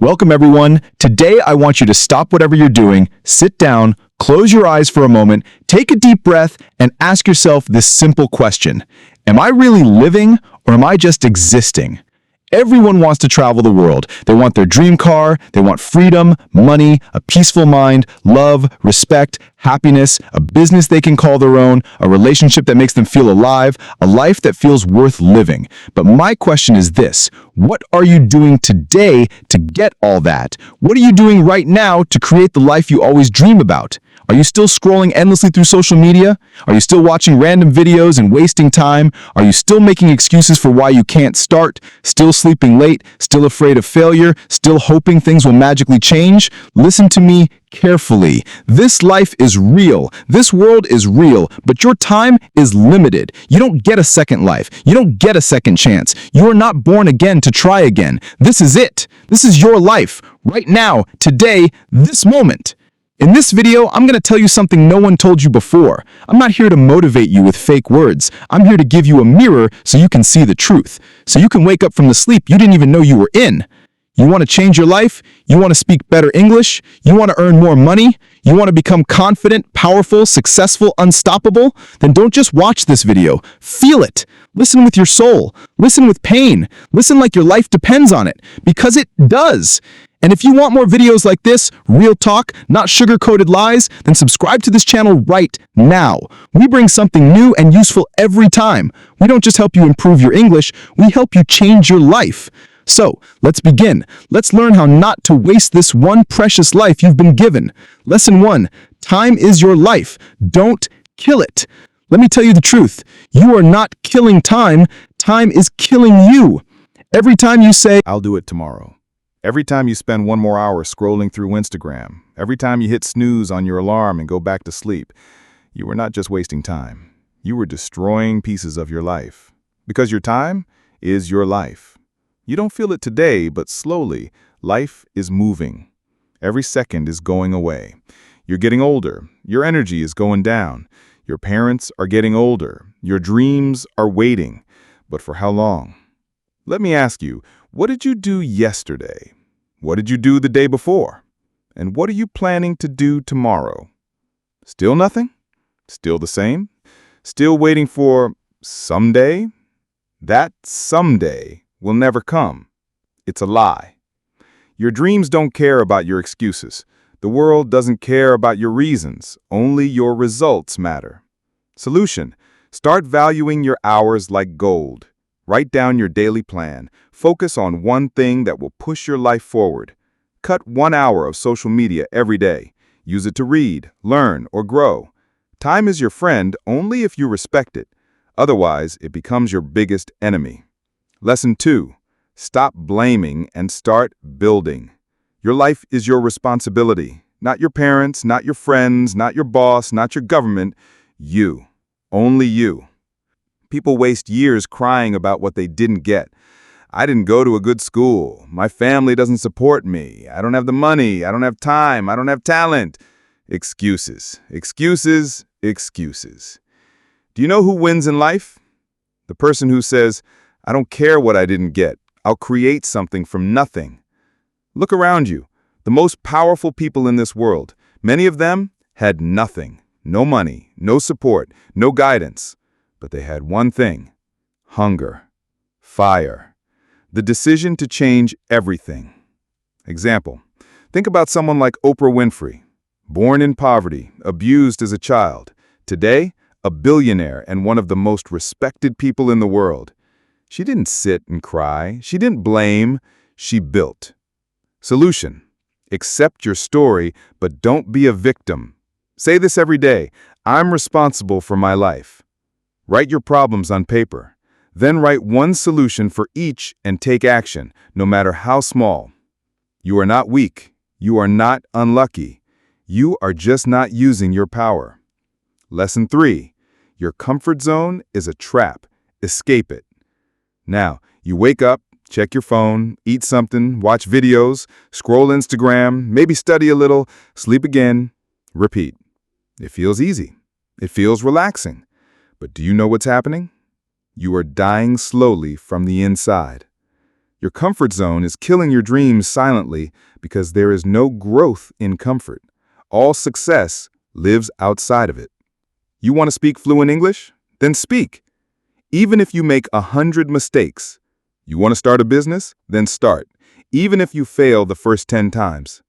Welcome, everyone. Today, I want you to stop whatever you're doing, sit down, close your eyes for a moment, take a deep breath, and ask yourself this simple question. Am I really living, or am I just existing? Everyone wants to travel the world. They want their dream car, they want freedom, money, a peaceful mind, love, respect, happiness, a business they can call their own, a relationship that makes them feel alive, a life that feels worth living. But my question is this: what are you doing today to get all that? What are you doing right now to create the life you always dream about? Are you still scrolling endlessly through social media? Are you still watching random videos and wasting time? Are you still making excuses for why you can't start? Still sleeping late? Still afraid of failure? Still hoping things will magically change? Listen to me carefully. This life is real. This world is real, but your time is limited. You don't get a second life. You don't get a second chance. You are not born again to try again. This is it. This is your life. Right now, today, this moment. In this video, I'm going to tell you something no one told you before. I'm not here to motivate you with fake words. I'm here to give you a mirror so you can see the truth. So you can wake up from the sleep you didn't even know you were in. You want to change your life? You want to speak better English? You want to earn more money? You want to become confident, powerful, successful, unstoppable? Then don't just watch this video. Feel it. Listen with your soul. Listen with pain. Listen like your life depends on it. Because it does. And if you want more videos like this, real talk, not sugar-coated lies, then subscribe to this channel right now. We bring something new and useful every time. We don't just help you improve your English, we help you change your life. So, let's begin. Let's learn how not to waste this one precious life you've been given. Lesson 1. Time is your life. Don't kill it. Let me tell you the truth. You are not killing time. Time is killing you. Every time you say, "I'll do it tomorrow." Every time you spend one more hour scrolling through Instagram, every time you hit snooze on your alarm and go back to sleep, you were not just wasting time. You were destroying pieces of your life. Because your time is your life. You don't feel it today, but slowly, life is moving. Every second is going away. You're getting older. Your energy is going down. Your parents are getting older. Your dreams are waiting. But for how long? Let me ask you, what did you do yesterday? What did you do the day before? And what are you planning to do tomorrow? Still nothing? Still the same? Still waiting for someday? That someday will never come. It's a lie. Your dreams don't care about your excuses. The world doesn't care about your reasons. Only your results matter. Solution: start valuing your hours like gold. Write down your daily plan. Focus on one thing that will push your life forward. Cut 1 hour of social media every day. Use it to read, learn, or grow. Time is your friend only if you respect it. Otherwise, it becomes your biggest enemy. Lesson 2. Stop blaming and start building. Your life is your responsibility. Not your parents, not your friends, not your boss, not your government. You. Only you. People waste years crying about what they didn't get. I didn't go to a good school. My family doesn't support me. I don't have the money. I don't have time. I don't have talent. Excuses, excuses, excuses. Do you know who wins in life? The person who says, "I don't care what I didn't get. I'll create something from nothing." Look around you. The most powerful people in this world, many of them had nothing. No money, no support, no guidance. But they had one thing: hunger, fire, the decision to change everything. Example: think about someone like Oprah Winfrey, born in poverty, abused as a child. Today, a billionaire and one of the most respected people in the world. She didn't sit and cry. She didn't blame. She built. Solution: accept your story, but don't be a victim. Say this every day: I'm responsible for my life. Write your problems on paper. Then write one solution for each and take action, no matter how small. You are not weak. You are not unlucky. You are just not using your power. Lesson 3. Your comfort zone is a trap. Escape it. Now, you wake up, check your phone, eat something, watch videos, scroll Instagram, maybe study a little, sleep again, repeat. It feels easy. It feels relaxing. But do you know what's happening? You are dying slowly from the inside. Your comfort zone is killing your dreams silently because there is no growth in comfort. All success lives outside of it. You want to speak fluent English? Then speak. Even if you make 100 mistakes. You want to start a business? Then start. Even if you fail the first 10 times.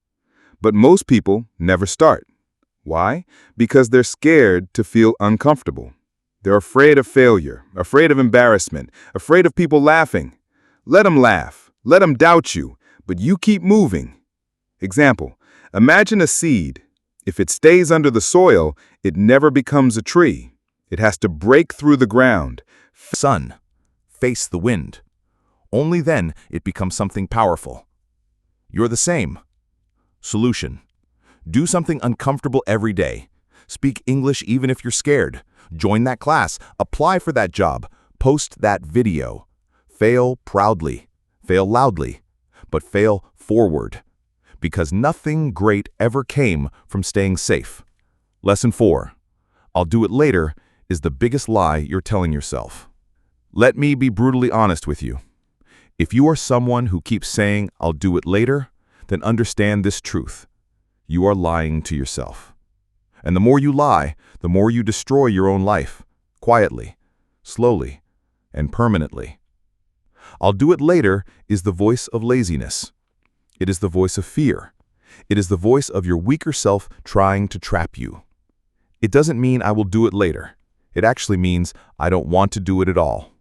But most people never start. Why? Because they're scared to feel uncomfortable. They're afraid of failure, afraid of embarrassment, afraid of people laughing. Let them laugh, let them doubt you, but you keep moving. Example, imagine a seed. If it stays under the soil, it never becomes a tree. It has to break through the ground. Sun, face the wind. Only then it becomes something powerful. You're the same. Solution. Do something uncomfortable every day. Speak English even if you're scared. Join that class. Apply for that job. Post that video. Fail proudly. Fail loudly. But fail forward. Because nothing great ever came from staying safe. Lesson 4. I'll do it later is the biggest lie you're telling yourself. Let me be brutally honest with you. If you are someone who keeps saying, I'll do it later, then understand this truth. You are lying to yourself. And the more you lie, the more you destroy your own life, quietly, slowly, and permanently. I'll do it later is the voice of laziness. It is the voice of fear. It is the voice of your weaker self trying to trap you. It doesn't mean I will do it later. It actually means I don't want to do it at all.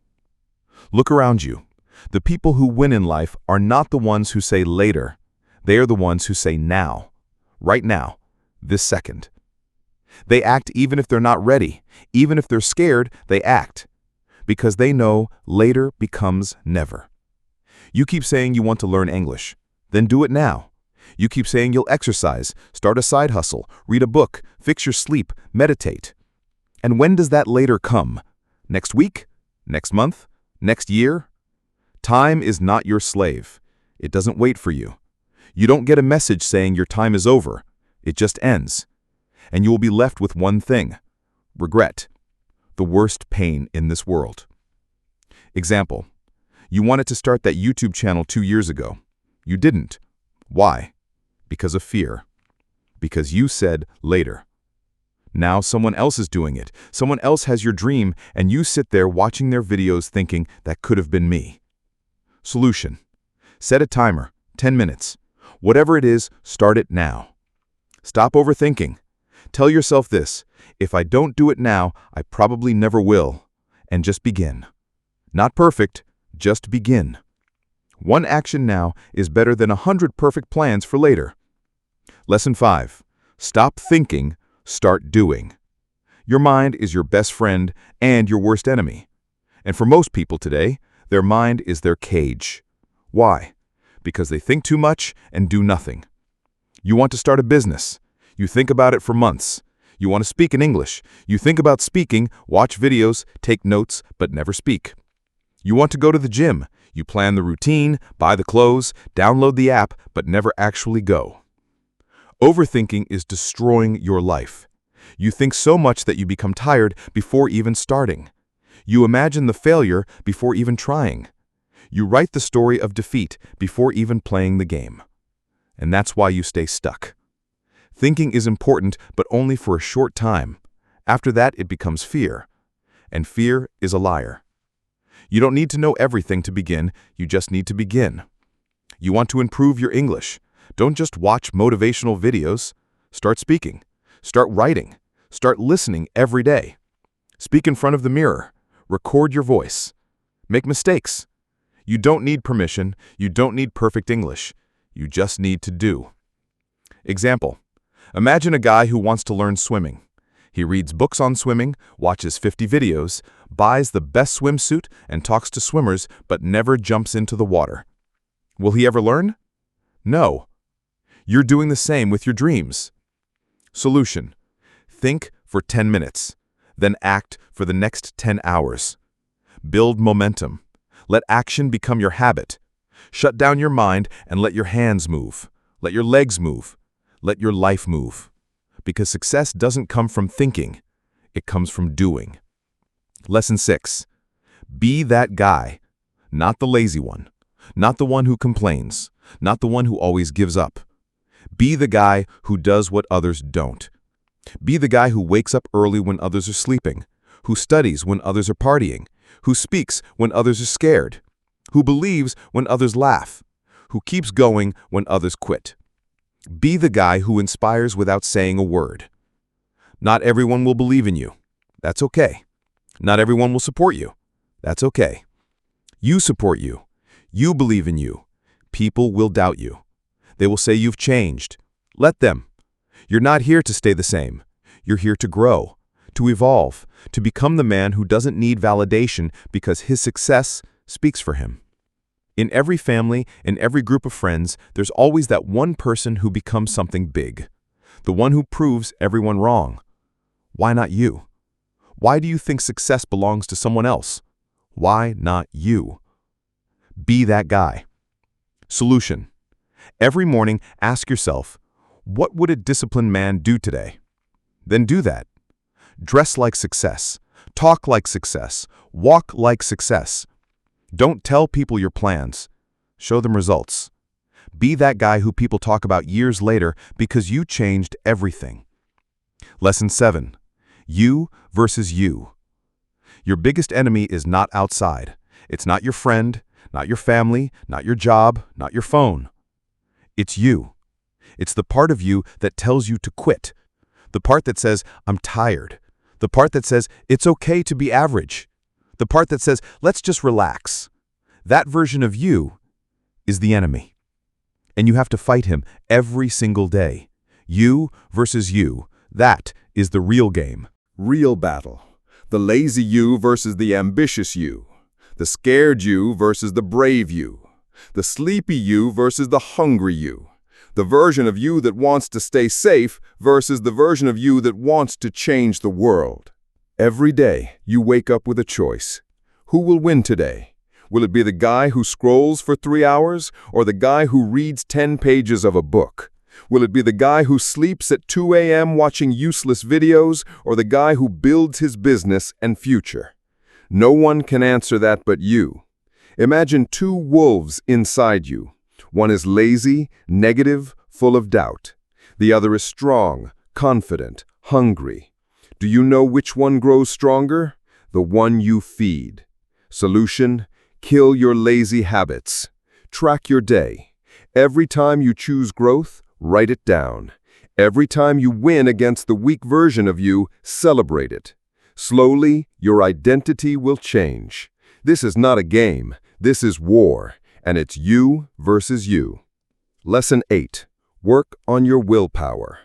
Look around you. The people who win in life are not the ones who say later. They are the ones who say now, right now, this second. They act even if they're not ready. Even if they're scared, they act. Because they know later becomes never. You keep saying you want to learn English. Then do it now. You keep saying you'll exercise, start a side hustle, read a book, fix your sleep, meditate. And when does that later come? Next week? Next month? Next year? Time is not your slave. It doesn't wait for you. You don't get a message saying your time is over. It just ends. And you will be left with one thing: regret. The worst pain in this world. Example, you wanted to start that YouTube channel 2 years ago. You didn't. Why? Because of fear. Because you said later. Now someone else is doing it. Someone else has your dream, and you sit there watching their videos thinking, that could have been me. Solution. Set a timer, 10 minutes. Whatever it is, start it now. Stop overthinking. Tell yourself this: if I don't do it now, I probably never will. And just begin. Not perfect, just begin. One action now is better than 100 perfect plans for later. Lesson 5. Stop thinking, start doing. Your mind is your best friend and your worst enemy. And for most people today, their mind is their cage. Why? Because they think too much and do nothing. You want to start a business. You think about it for months. You want to speak in English. You think about speaking, watch videos, take notes, but never speak. You want to go to the gym. You plan the routine, buy the clothes, download the app, but never actually go. Overthinking is destroying your life. You think so much that you become tired before even starting. You imagine the failure before even trying. You write the story of defeat before even playing the game. And that's why you stay stuck. Thinking is important, but only for a short time. After that, it becomes fear. And fear is a liar. You don't need to know everything to begin, you just need to begin. You want to improve your English. Don't just watch motivational videos. Start speaking. Start writing. Start listening every day. Speak in front of the mirror. Record your voice. Make mistakes. You don't need permission. You don't need perfect English. You just need to do. Example. Imagine a guy who wants to learn swimming. He reads books on swimming, watches 50 videos, buys the best swimsuit, and talks to swimmers, but never jumps into the water. Will he ever learn? No. You're doing the same with your dreams. Solution. Think for 10 minutes, then act for the next 10 hours. Build momentum. Let action become your habit. Shut down your mind and let your hands move. Let your legs move. Let your life move. Because success doesn't come from thinking. It comes from doing. Lesson 6. Be that guy, not the lazy one. Not the one who complains, not the one who always gives up. Be the guy who does what others don't. Be the guy who wakes up early when others are sleeping, who studies when others are partying, who speaks when others are scared, who believes when others laugh, who keeps going when others quit. Be the guy who inspires without saying a word. Not everyone will believe in you. That's okay. Not everyone will support you. That's okay. You support you. You believe in you. People will doubt you. They will say you've changed. Let them. You're not here to stay the same. You're here to grow, to evolve, to become the man who doesn't need validation because his success speaks for him. In every family, in every group of friends, there's always that one person who becomes something big. The one who proves everyone wrong. Why not you? Why do you think success belongs to someone else? Why not you? Be that guy. Solution. Every morning, ask yourself, what would a disciplined man do today? Then do that. Dress like success. Talk like success. Walk like success. Don't tell people your plans. Show them results. Be that guy who people talk about years later because you changed everything. Lesson 7. You versus you. Your biggest enemy is not outside. It's not your friend, not your family, not your job, not your phone. It's you. It's the part of you that tells you to quit. The part that says, I'm tired. The part that says, it's okay to be average. The part that says, let's just relax. That version of you is the enemy. And you have to fight him every single day. You versus you. That is the real game. Real battle. The lazy you versus the ambitious you. The scared you versus the brave you. The sleepy you versus the hungry you. The version of you that wants to stay safe versus the version of you that wants to change the world. Every day, you wake up with a choice. Who will win today? Will it be the guy who scrolls for 3 hours or the guy who reads 10 pages of a book? Will it be the guy who sleeps at 2 a.m. watching useless videos or the guy who builds his business and future? No one can answer that but you. Imagine 2 wolves inside you. One is lazy, negative, full of doubt. The other is strong, confident, hungry. Do you know which one grows stronger? The one you feed. Solution: kill your lazy habits. Track your day. Every time you choose growth, write it down. Every time you win against the weak version of you, celebrate it. Slowly, your identity will change. This is not a game. This is war. And it's you versus you. Lesson 8. Work on your willpower.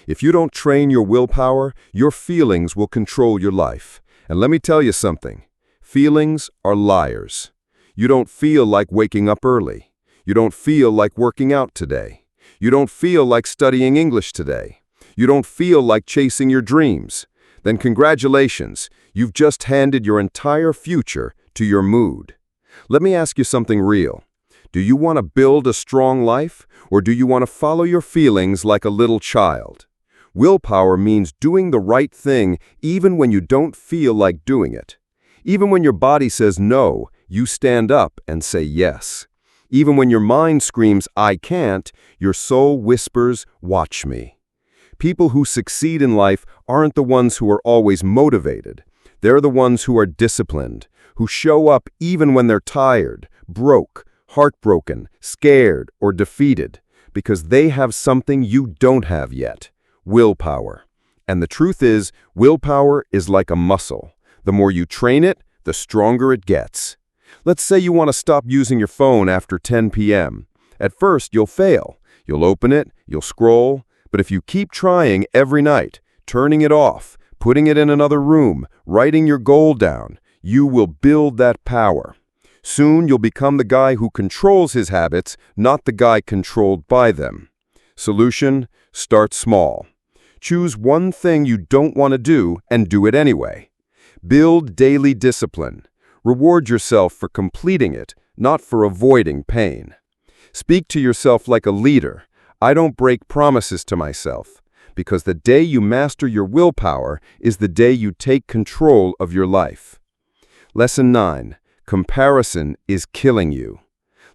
If you don't train your willpower, your feelings will control your life. And let me tell you something. Feelings are liars. You don't feel like waking up early. You don't feel like working out today. You don't feel like studying English today. You don't feel like chasing your dreams. Then congratulations, you've just handed your entire future to your mood. Let me ask you something real. Do you want to build a strong life, or do you want to follow your feelings like a little child? Willpower means doing the right thing even when you don't feel like doing it. Even when your body says no, you stand up and say yes. Even when your mind screams, I can't, your soul whispers, watch me. People who succeed in life aren't the ones who are always motivated. They're the ones who are disciplined, who show up even when they're tired, broke, heartbroken, scared, or defeated, because they have something you don't have yet: willpower. And the truth is, willpower is like a muscle. The more you train it, the stronger it gets. Let's say you want to stop using your phone after 10 p.m. At first, you'll fail. You'll open it, you'll scroll, but if you keep trying every night, turning it off, putting it in another room, writing your goal down, you will build that power. Soon you'll become the guy who controls his habits, not the guy controlled by them. Solution: start small. Choose one thing you don't want to do and do it anyway. Build daily discipline. Reward yourself for completing it, not for avoiding pain. Speak to yourself like a leader. I don't break promises to myself, because the day you master your willpower is the day you take control of your life. Lesson 9. Comparison is killing you.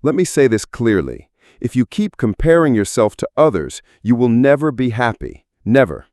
Let me say this clearly. If you keep comparing yourself to others, you will never be happy. Never.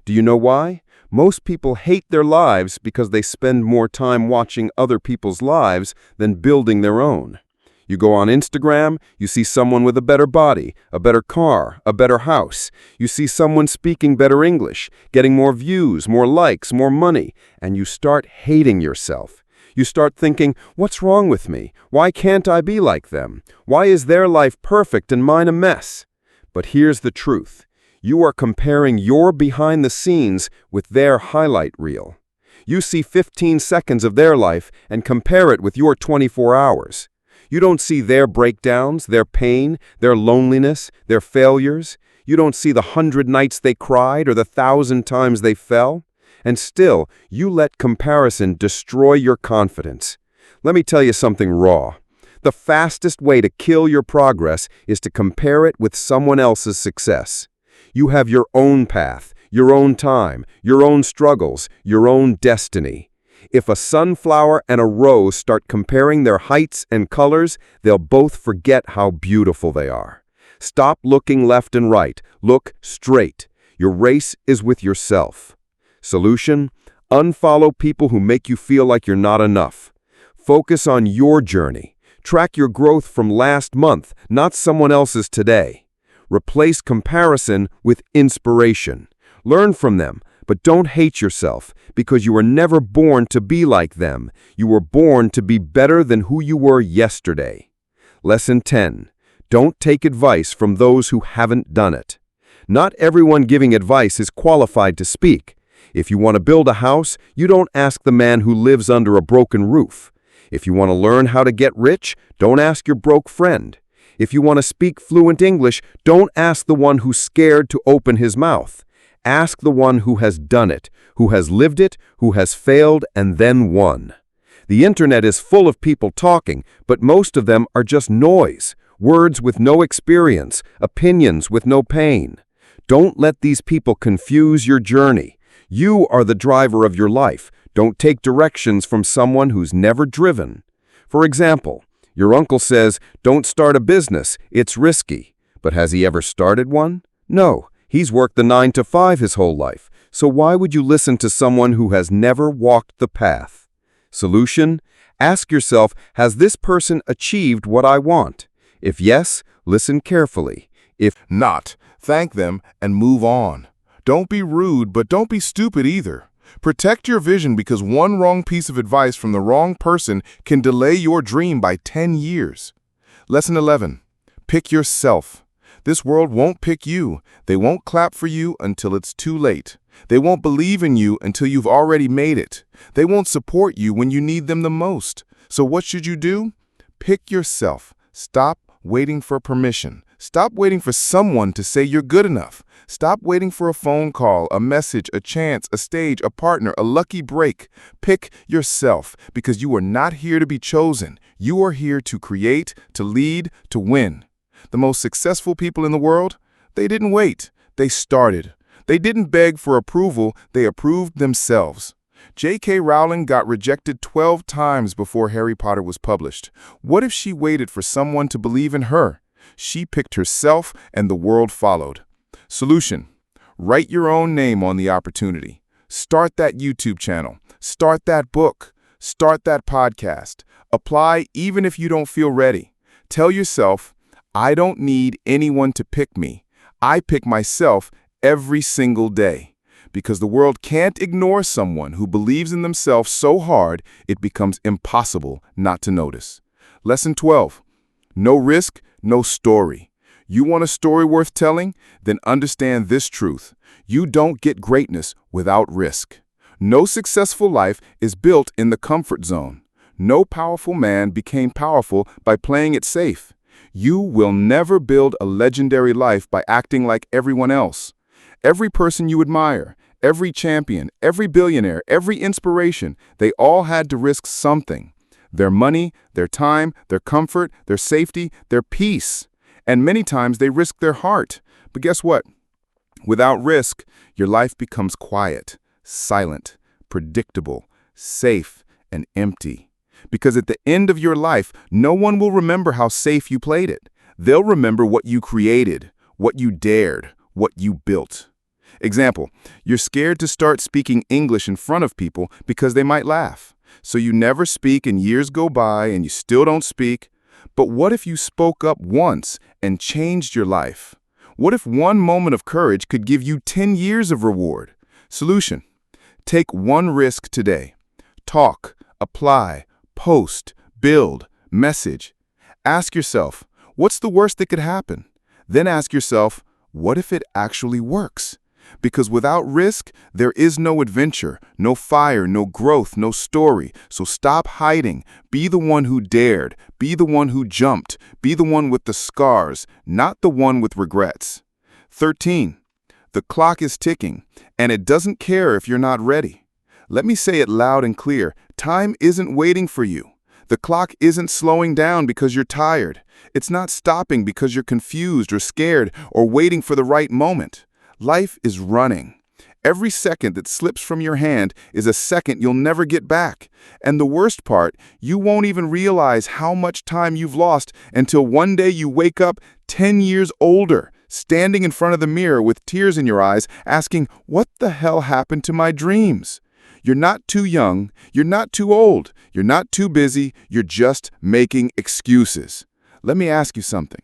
Do you know why? Most people hate their lives because they spend more time watching other people's lives than building their own. You go on Instagram, you see someone with a better body, a better car, a better house. You see someone speaking better English, getting more views, more likes, more money, and you start hating yourself. You start thinking, what's wrong with me? Why can't I be like them? Why is their life perfect and mine a mess? But here's the truth. You are comparing your behind the scenes with their highlight reel. You see 15 seconds of their life and compare it with your 24 hours. You don't see their breakdowns, their pain, their loneliness, their failures. You don't see the 100 nights they cried or the 1,000 times they fell. And still, you let comparison destroy your confidence. Let me tell you something raw. The fastest way to kill your progress is to compare it with someone else's success. You have your own path, your own time, your own struggles, your own destiny. If a sunflower and a rose start comparing their heights and colors, they'll both forget how beautiful they are. Stop looking left and right. Look straight. Your race is with yourself. Solution: unfollow people who make you feel like you're not enough. Focus on your journey. Track your growth from last month, not someone else's today. Replace comparison with inspiration. Learn from them, but don't hate yourself, because you were never born to be like them. You were born to be better than who you were yesterday. Lesson 10. Don't take advice from those who haven't done it. Not everyone giving advice is qualified to speak. If you want to build a house, you don't ask the man who lives under a broken roof. If you want to learn how to get rich, don't ask your broke friend. If you want to speak fluent English, don't ask the one who's scared to open his mouth. Ask the one who has done it, who has lived it, who has failed and then won. The internet is full of people talking, but most of them are just noise, words with no experience, opinions with no pain. Don't let these people confuse your journey. You are the driver of your life. Don't take directions from someone who's never driven. For example, your uncle says, don't start a business, it's risky. But has he ever started one? No. He's worked the 9-to-5 his whole life, so why would you listen to someone who has never walked the path? Solution: ask yourself, has this person achieved what I want? If yes, listen carefully. If Not, thank them and move on. Don't be rude, but don't be stupid either. Protect your vision, because one wrong piece of advice from the wrong person can delay your dream by 10 years. Lesson 11. Pick yourself. This world won't pick you. They won't clap for you until it's too late. They won't believe in you until you've already made it. They won't support you when you need them the most. So what should you do? Pick yourself. Stop waiting for permission. Stop waiting for someone to say you're good enough. Stop waiting for a phone call, a message, a chance, a stage, a partner, a lucky break. Pick yourself, because you are not here to be chosen. You are here to create, to lead, to win. The most successful people in the world, they didn't wait. They started. They didn't beg for approval. They approved themselves. J.K. Rowling got rejected 12 times before Harry Potter was published. What if she waited for someone to believe in her? She picked herself, and the world followed. Solution: write your own name on the opportunity. Start that YouTube channel. Start that book. Start that podcast. Apply even if you don't feel ready. Tell yourself, I don't need anyone to pick me. I pick myself every single day. Because the world can't ignore someone who believes in themselves so hard it becomes impossible not to notice. Lesson 12. No risk, no story. You want a story worth telling? Then understand this truth. You don't get greatness without risk. No successful life is built in the comfort zone. No powerful man became powerful by playing it safe. You will never build a legendary life by acting like everyone else. Every person you admire, every champion, every billionaire, every inspiration, they all had to risk something. Their money, their time, their comfort, their safety, their peace. And many times they risked their heart. But guess what? Without risk, your life becomes quiet, silent, predictable, safe, and empty. Because at the end of your life, no one will remember how safe you played it. They'll remember what you created, what you dared, what you built. Example, you're scared to start speaking English in front of people because they might laugh. So you never speak and years go by and you still don't speak. But what if you spoke up once and changed your life? What if one moment of courage could give you 10 years of reward? Solution: take one risk today. Talk, apply, post, build, message. Ask yourself, what's the worst that could happen? Then ask yourself, what if it actually works? Because without risk, there is no adventure, no fire, no growth, no story. So stop hiding. Be the one who dared. Be the one who jumped. Be the one with the scars, not the one with regrets. 13. The clock is ticking, and it doesn't care if you're not ready. Let me say it loud and clear. Time isn't waiting for you. The clock isn't slowing down because you're tired. It's not stopping because you're confused or scared or waiting for the right moment. Life is running. Every second that slips from your hand is a second you'll never get back. And the worst part, you won't even realize how much time you've lost until one day you wake up 10 years older, standing in front of the mirror with tears in your eyes, asking, what the hell happened to my dreams? You're not too young, you're not too old, you're not too busy, you're just making excuses. Let me ask you something.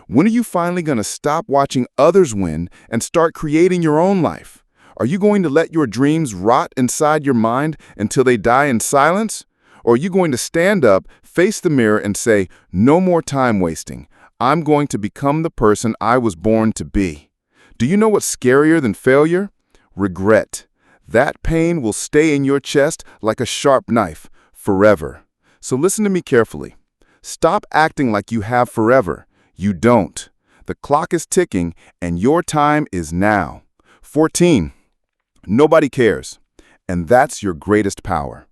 When are you finally going to stop watching others win and start creating your own life? Are you going to let your dreams rot inside your mind until they die in silence? Or are you going to stand up, face the mirror, and say, no more time wasting. I'm going to become the person I was born to be. Do you know what's scarier than failure? Regret. That pain will stay in your chest like a sharp knife forever. So listen to me carefully. Stop acting like you have forever. You don't. The clock is ticking, and your time is now. 14. Nobody cares. And that's your greatest power.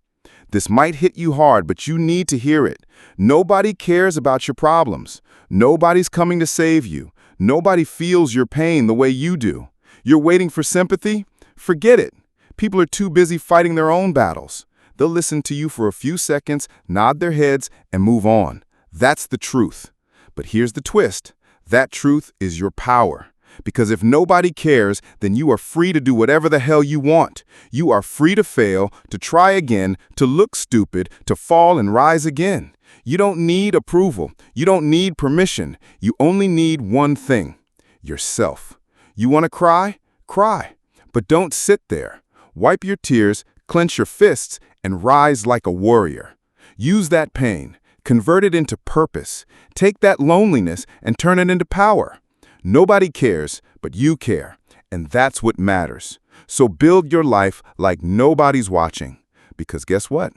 This might hit you hard, but you need to hear it. Nobody cares about your problems. Nobody's coming to save you. Nobody feels your pain the way you do. You're waiting for sympathy? Forget it. People are too busy fighting their own battles. They'll listen to you for a few seconds, nod their heads, and move on. That's the truth. But here's the twist. That truth is your power. Because if nobody cares, then you are free to do whatever the hell you want. You are free to fail, to try again, to look stupid, to fall and rise again. You don't need approval. You don't need permission. You only need one thing: yourself. You want to cry? Cry. But don't sit there. Wipe your tears, clench your fists, and rise like a warrior. Use that pain. Convert it into purpose. Take that loneliness and turn it into power. Nobody cares, but you care, and that's what matters. So build your life like nobody's watching, because guess what?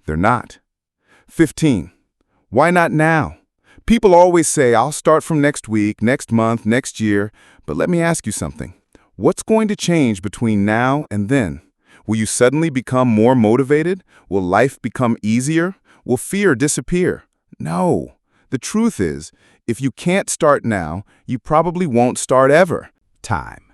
They're not. 15. Why not now? People always say, I'll start from next week, next month, next year, but let me ask you something. What's going to change between now and then? Will you suddenly become more motivated? Will life become easier? Will fear disappear? No. The truth is, if you can't start now, you probably won't start ever. Time.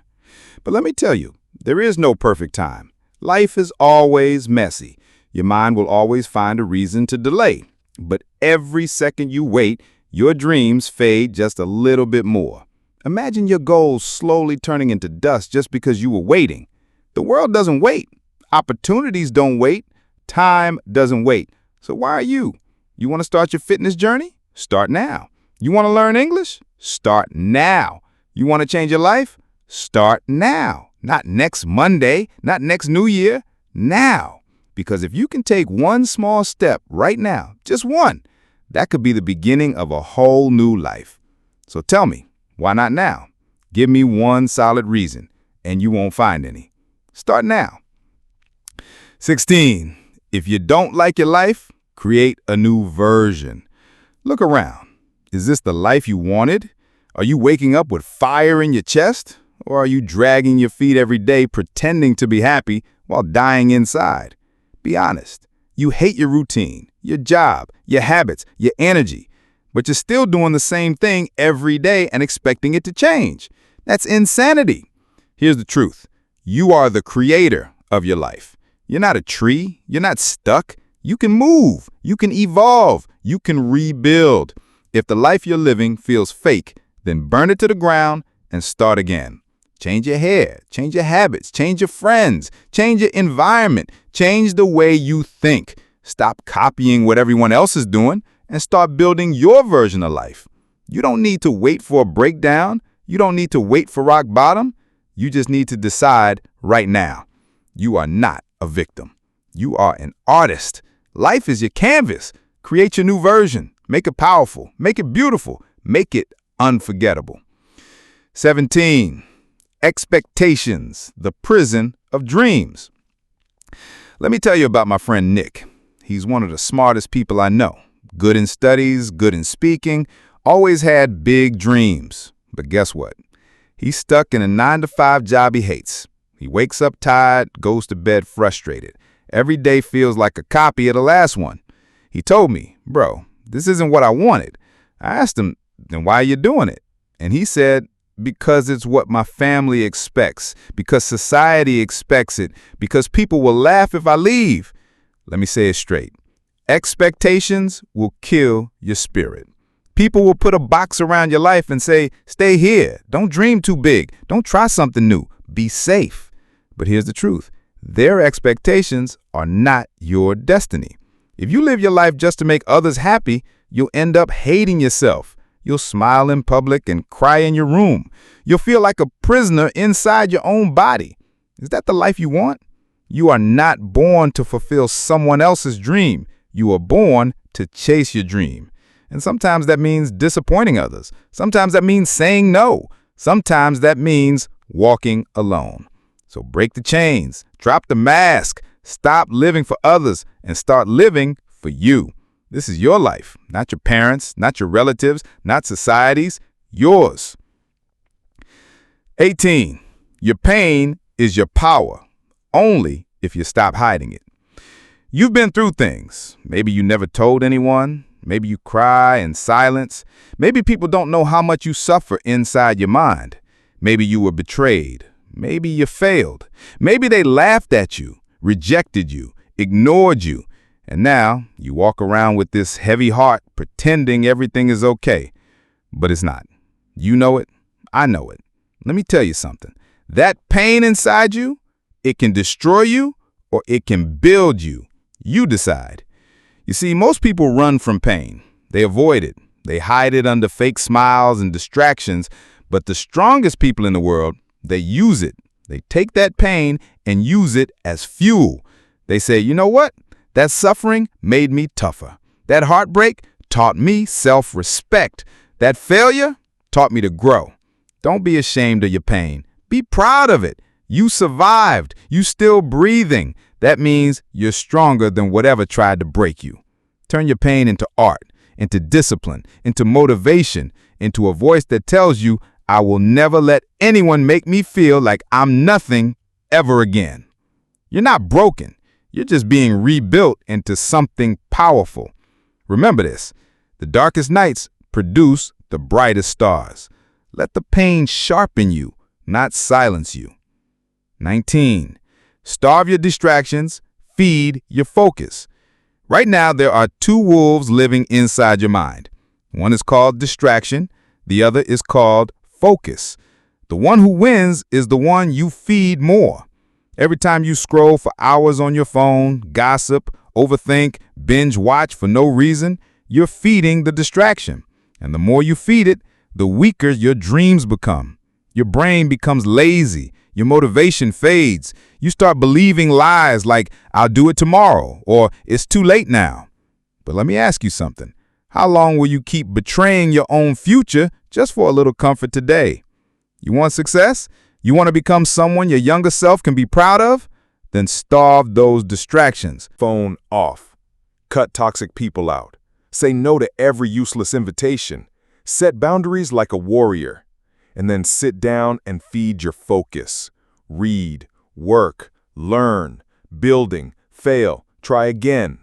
But let me tell you, there is no perfect time. Life is always messy. Your mind will always find a reason to delay. But every second you wait, your dreams fade just a little bit more. Imagine your goals slowly turning into dust just because you were waiting. The world doesn't wait. Opportunities don't wait. Time doesn't wait. So why are you? You want to start your fitness journey? Start now. You want to learn English? Start now. You want to change your life? Start now. Not next Monday, not next New Year. Now. Because if you can take one small step right now, just one, that could be the beginning of a whole new life. So tell me, why not now? Give me one solid reason, and you won't find any. Start now. 16. If you don't like your life, create a new version. Look around. Is this the life you wanted? Are you waking up with fire in your chest? Or are you dragging your feet every day pretending to be happy while dying inside? Be honest. You hate your routine, your job, your habits, your energy, but you're still doing the same thing every day and expecting it to change. That's insanity. Here's the truth. You are the creator of your life. You're not a tree. You're not stuck. You can move, you can evolve, you can rebuild. If the life you're living feels fake, then burn it to the ground and start again. Change your hair, change your habits, change your friends, change your environment, change the way you think. Stop copying what everyone else is doing and start building your version of life. You don't need to wait for a breakdown. You don't need to wait for rock bottom. You just need to decide right now. You are not a victim. You are an artist. Life is your canvas. Create your new version. Make it powerful. Make it beautiful. Make it unforgettable. 17. Expectations, the prison of dreams. Let me tell you about my friend Nick. He's one of the smartest people I know. Good in studies, good in speaking, always had big dreams. But guess what? He's stuck in a 9-to-5 job he hates. He wakes up tired, goes to bed frustrated. Every day feels like a copy of the last one. He told me, bro, this isn't what I wanted. I asked him, then why are you doing it? And he said, because it's what my family expects, because society expects it, because people will laugh if I leave. Let me say it straight. Expectations will kill your spirit. People will put a box around your life and say, stay here. Don't dream too big. Don't try something new. Be safe. But here's the truth. Their expectations are not your destiny. If you live your life just to make others happy, you'll end up hating yourself. You'll smile in public and cry in your room. You'll feel like a prisoner inside your own body. Is that the life you want? You are not born to fulfill someone else's dream. You are born to chase your dream. And sometimes that means disappointing others. Sometimes that means saying no. Sometimes that means walking alone. So break the chains, drop the mask, stop living for others, and start living for you. This is your life, not your parents', not your relatives', not society's, yours. 18. Your pain is your power, only if you stop hiding it. You've been through things. Maybe you never told anyone. Maybe you cry in silence. Maybe people don't know how much you suffer inside your mind. Maybe you were betrayed. Maybe you failed. Maybe they laughed at you, rejected you, ignored you. And now you walk around with this heavy heart pretending everything is okay. But it's not. You know it. I know it. Let me tell you something. That pain inside you, it can destroy you or it can build you. You decide. You see, most people run from pain. They avoid it. They hide it under fake smiles and distractions. But the strongest people in the world, they use it. They take that pain and use it as fuel. They say, you know what? That suffering made me tougher. That heartbreak taught me self-respect. That failure taught me to grow. Don't be ashamed of your pain. Be proud of it. You survived. You still breathing. That means you're stronger than whatever tried to break you. Turn your pain into art, into discipline, into motivation, into a voice that tells you, I will never let anyone make me feel like I'm nothing ever again. You're not broken. You're just being rebuilt into something powerful. Remember this. The darkest nights produce the brightest stars. Let the pain sharpen you, not silence you. 19. Starve your distractions, feed your focus. Right now, there are two wolves living inside your mind. One is called distraction. The other is called focus. The one who wins is the one you feed more. Every time you scroll for hours on your phone, gossip, overthink, binge watch for no reason, you're feeding the distraction. And the more you feed it, the weaker your dreams become. Your brain becomes lazy. Your motivation fades. You start believing lies like, I'll do it tomorrow, or it's too late now. But let me ask you something. How long will you keep betraying your own future just for a little comfort today? You want success? You want to become someone your younger self can be proud of? Then starve those distractions. Phone off. Cut toxic people out. Say no to every useless invitation. Set boundaries like a warrior. And then sit down and feed your focus. Read, work, learn, building, fail, try again.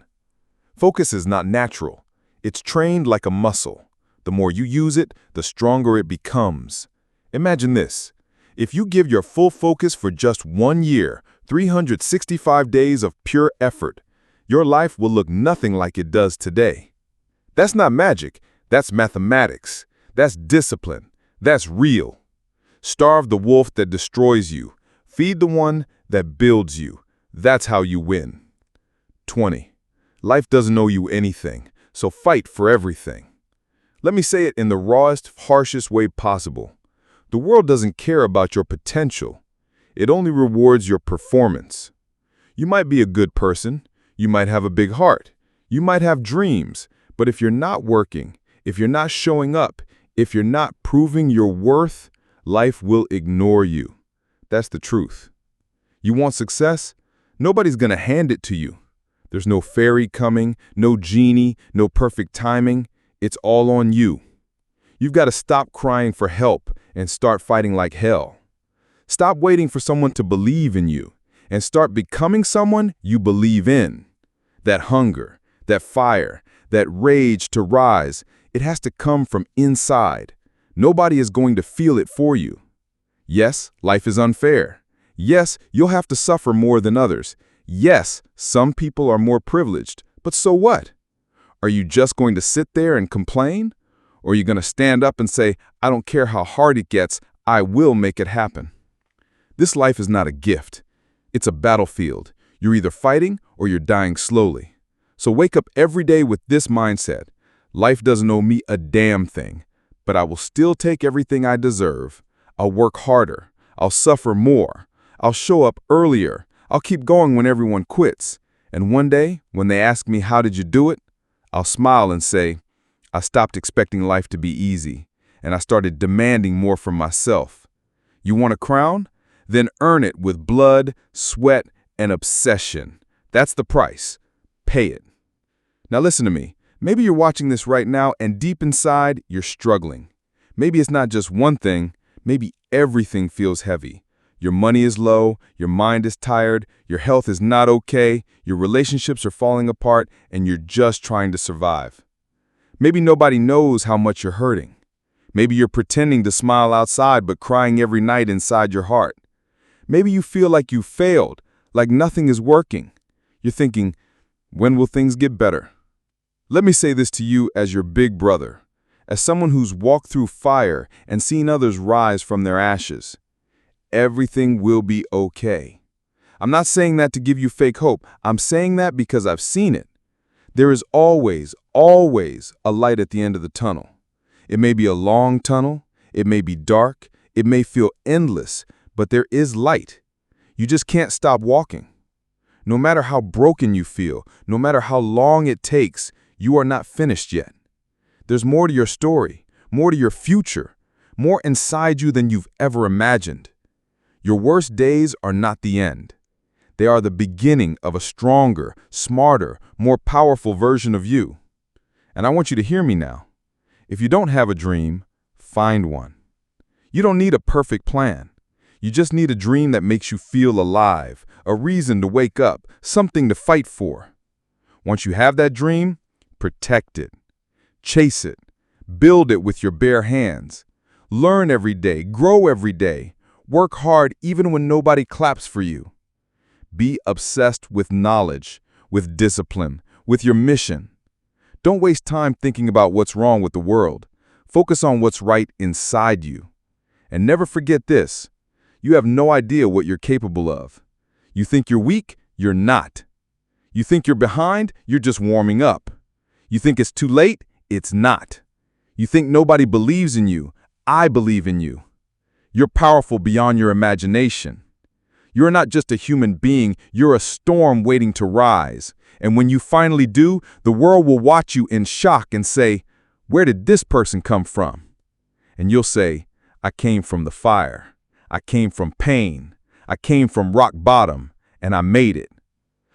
Focus is not natural. It's trained like a muscle. The more you use it, the stronger it becomes. Imagine this. If you give your full focus for just 1 year, 365 days of pure effort, your life will look nothing like it does today. That's not magic. That's mathematics. That's discipline. That's real. Starve the wolf that destroys you. Feed the one that builds you. That's how you win. 20. Life doesn't owe you anything, so fight for everything. Let me say it in the rawest, harshest way possible. The world doesn't care about your potential. It only rewards your performance. You might be a good person. You might have a big heart. You might have dreams. But if you're not working, if you're not showing up, if you're not proving your worth, life will ignore you. That's the truth. You want success? Nobody's gonna hand it to you. There's no fairy coming, no genie, no perfect timing. It's all on you. You've got to stop crying for help and start fighting like hell. Stop waiting for someone to believe in you and start becoming someone you believe in. That hunger, that fire, that rage to rise, it has to come from inside. Nobody is going to feel it for you. Yes, life is unfair. Yes, you'll have to suffer more than others. Yes, some people are more privileged, but so what? Are you just going to sit there and complain? Or are you going to stand up and say, I don't care how hard it gets, I will make it happen? This life is not a gift. It's a battlefield. You're either fighting or you're dying slowly. So wake up every day with this mindset. Life doesn't owe me a damn thing, but I will still take everything I deserve. I'll work harder. I'll suffer more. I'll show up earlier. I'll keep going when everyone quits. And one day, when they ask me, how did you do it? I'll smile and say, I stopped expecting life to be easy, and I started demanding more from myself. You want a crown? Then earn it with blood, sweat, and obsession. That's the price. Pay it. Now listen to me. Maybe you're watching this right now, and deep inside, you're struggling. Maybe it's not just one thing. Maybe everything feels heavy. Your money is low, your mind is tired, your health is not okay, your relationships are falling apart, and you're just trying to survive. Maybe nobody knows how much you're hurting. Maybe you're pretending to smile outside but crying every night inside your heart. Maybe you feel like you failed, like nothing is working. You're thinking, when will things get better? Let me say this to you as your big brother, as someone who's walked through fire and seen others rise from their ashes. Everything will be okay. I'm not saying that to give you fake hope. I'm saying that because I've seen it. There is always, always a light at the end of the tunnel. It may be a long tunnel, it may be dark, it may feel endless, but there is light. You just can't stop walking. No matter how broken you feel, no matter how long it takes, you are not finished yet. There's more to your story, more to your future, more inside you than you've ever imagined. Your worst days are not the end. They are the beginning of a stronger, smarter, more powerful version of you. And I want you to hear me now. If you don't have a dream, find one. You don't need a perfect plan. You just need a dream that makes you feel alive, a reason to wake up, something to fight for. Once you have that dream, protect it. Chase it. Build it with your bare hands. Learn every day, grow every day. Work hard even when nobody claps for you. Be obsessed with knowledge, with discipline, with your mission. Don't waste time thinking about what's wrong with the world. Focus on what's right inside you. And never forget this. You have no idea what you're capable of. You think you're weak? You're not. You think you're behind? You're just warming up. You think it's too late? It's not. You think nobody believes in you? I believe in you. You're powerful beyond your imagination. You're not just a human being, you're a storm waiting to rise. And when you finally do, the world will watch you in shock and say, where did this person come from? And you'll say, I came from the fire. I came from pain. I came from rock bottom, and I made it.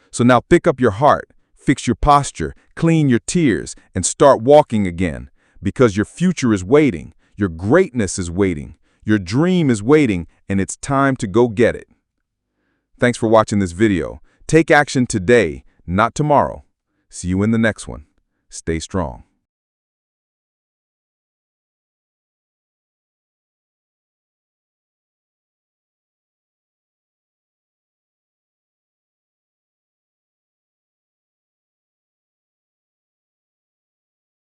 So now pick up your heart, fix your posture, clean your tears, and start walking again, because your future is waiting, your greatness is waiting, your dream is waiting, and it's time to go get it. Thanks for watching this video. Take action today, not tomorrow. See you in the next one. Stay strong.